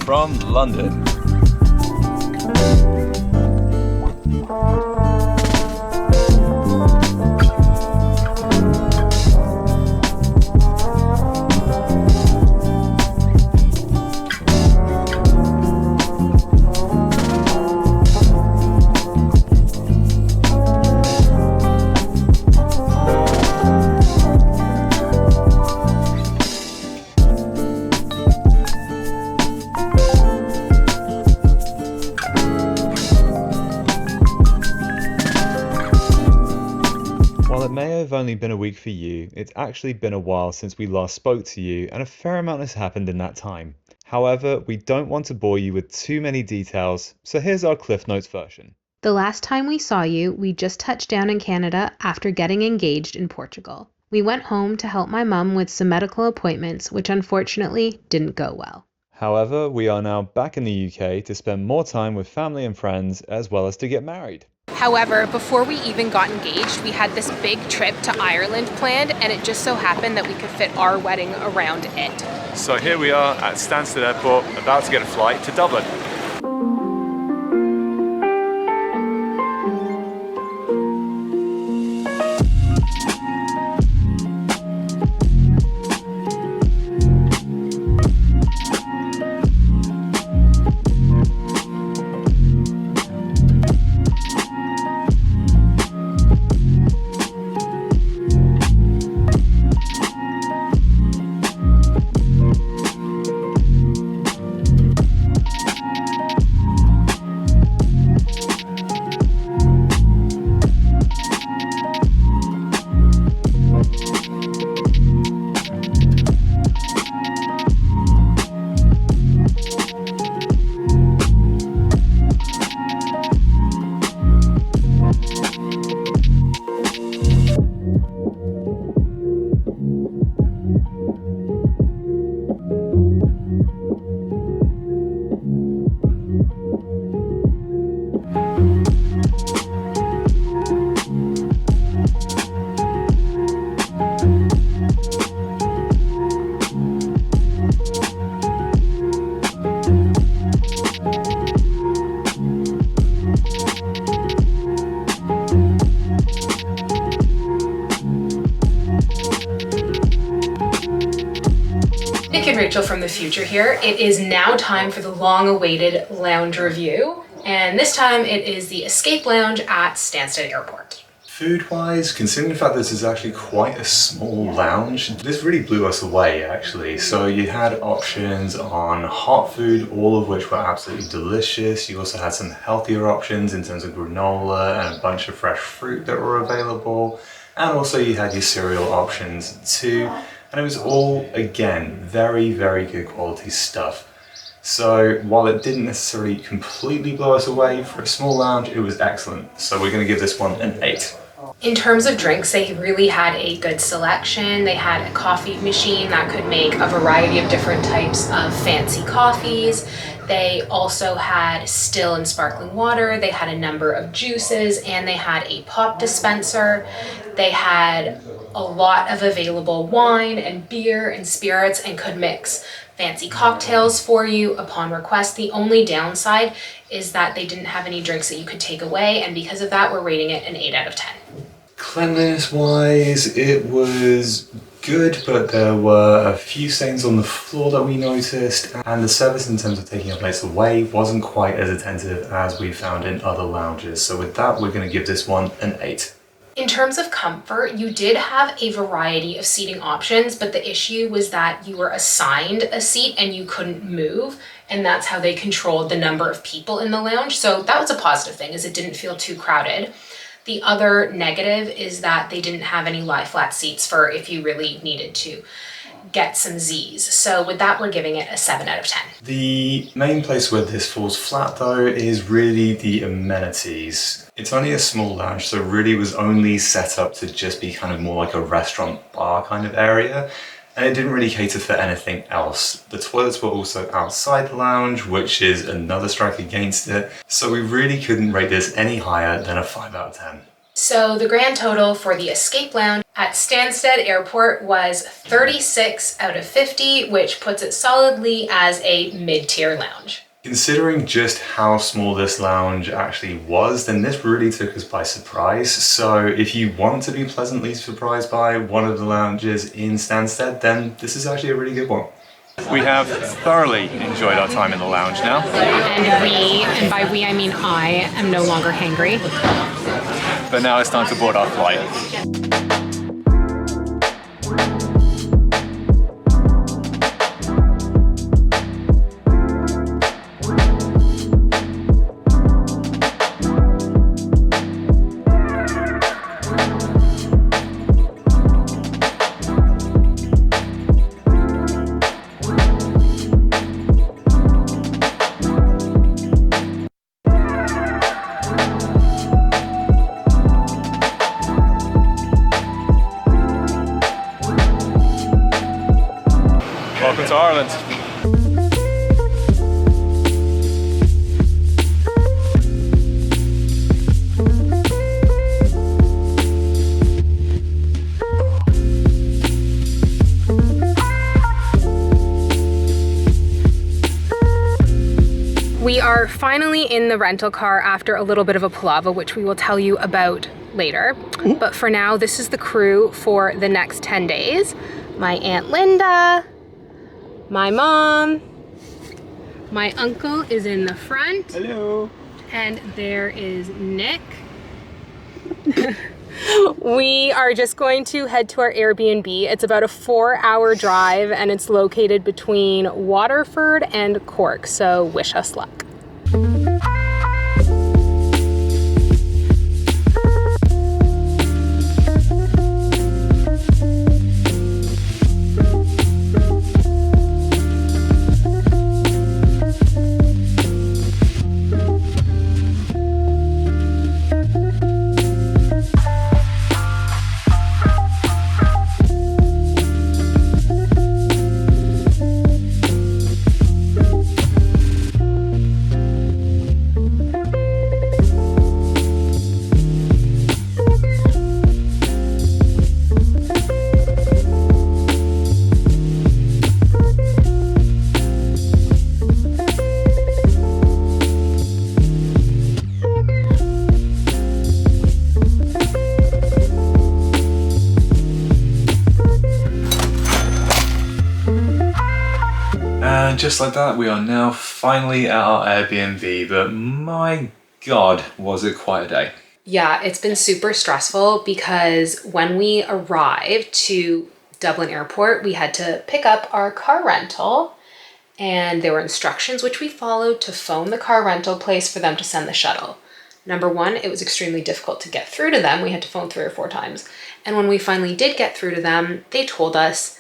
from London. While it may have only been a week for you, it's actually been a while since we last spoke to you, and a fair amount has happened in that time. However, we don't want to bore you with too many details, so here's our Cliff Notes version. The last time we saw you, we just touched down in Canada after getting engaged in Portugal. We went home to help my mum with some medical appointments, which unfortunately didn't go well. However, we are now back in the UK to spend more time with family and friends, as well as to get married. However, before we even got engaged, we had this big trip to Ireland planned, and it just so happened that we could fit our wedding around it. So here we are at Stansted Airport, about to get a flight to Dublin. Nick and Rachel from the future here. It is now time for the long-awaited lounge review, and this time it is the Escape Lounge at Stansted Airport. Food-wise, considering the fact that this is actually quite a small lounge, this really blew us away actually. So you had options on hot food, all of which were absolutely delicious. You also had some healthier options in terms of granola and a bunch of fresh fruit that were available. And also you had your cereal options too. And it was all, again, very, very good quality stuff. So while it didn't necessarily completely blow us away for a small lounge, it was excellent. So we're going to give this one an 8. In terms of drinks, they really had a good selection. They had a coffee machine that could make a variety of different types of fancy coffees. They also had still and sparkling water. They had a number of juices, and they had a pop dispenser. They had a lot of available wine and beer and spirits, and could mix fancy cocktails for you upon request. The only downside is that they didn't have any drinks that you could take away, and because of that, we're rating it an 8 out of 10. Cleanliness wise, it was good, but there were a few stains on the floor that we noticed, and the service in terms of taking our plates away wasn't quite as attentive as we found in other lounges. So with that, we're going to give this one an 8. In terms of comfort, you did have a variety of seating options, but the issue was that you were assigned a seat and you couldn't move, and that's how they controlled the number of people in the lounge. So that was a positive thing, as it didn't feel too crowded. The other negative is that they didn't have any lie flat seats for if you really needed to get some Z's. So with that, we're giving it a 7 out of 10. The main place where this falls flat though is really the amenities. It's only a small lounge, so really was only set up to just be kind of more like a restaurant bar kind of area. And it didn't really cater for anything else. The toilets were also outside the lounge, which is another strike against it. So we really couldn't rate this any higher than a 5 out of 10. So the grand total for the Escape Lounge at Stansted Airport was 36 out of 50, which puts it solidly as a mid-tier lounge. Considering just how small this lounge actually was, then this really took us by surprise. So if you want to be pleasantly surprised by one of the lounges in Stansted, then this is actually a really good one. We have thoroughly enjoyed our time in the lounge now. And by we I mean I, am no longer hangry. But now it's time to board our flight. Welcome to Ireland. We are finally in the rental car after a little bit of a palava, which we will tell you about later. But for now, this is the crew for the next 10 days. My Aunt Linda, my mom, my uncle is in the front. Hello. And there is Nick. We are just going to head to our Airbnb. It's about a 4-hour drive and it's located between Waterford and Cork, so wish us luck. And just like that, we are now finally at our Airbnb, but my God, was it quite a day. Yeah, it's been super stressful because when we arrived to Dublin Airport, we had to pick up our car rental and there were instructions which we followed to phone the car rental place for them to send the shuttle. Number one, it was extremely difficult to get through to them. We had to phone 3 or 4 times. And when we finally did get through to them, they told us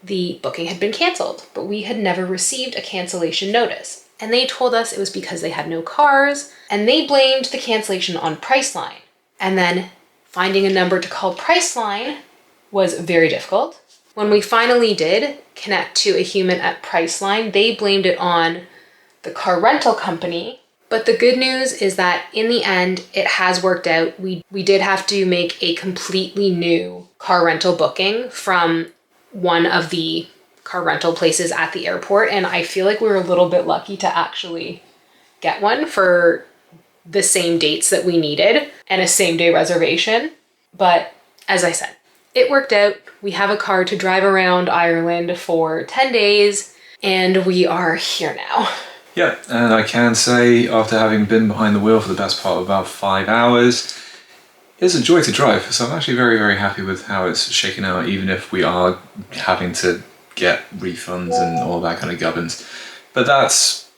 the booking had been canceled, but we had never received a cancellation notice. And they told us it was because they had no cars, and they blamed the cancellation on Priceline. And then finding a number to call Priceline was very difficult. When we finally did connect to a human at Priceline, they blamed it on the car rental company. But the good news is that in the end, it has worked out. We did have to make a completely new car rental booking from one of the car rental places at the airport, and I feel like we were a little bit lucky to actually get one for the same dates that we needed and a same day reservation. But as I said, it worked out. We have a car to drive around Ireland for 10 days and we are here now. Yeah, and I can say after having been behind the wheel for the best part of about 5 hours, it's a joy to drive. So I'm actually very, very happy with how it's shaken out, even if we are having to get refunds and all that kind of gubbins. But that's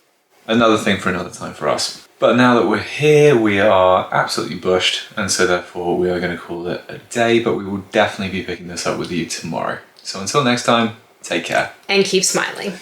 another thing for another time for us. But now that we're here, we are absolutely bushed, and so therefore we are going to call it a day, but we will definitely be picking this up with you tomorrow. So until next time, take care. And keep smiling.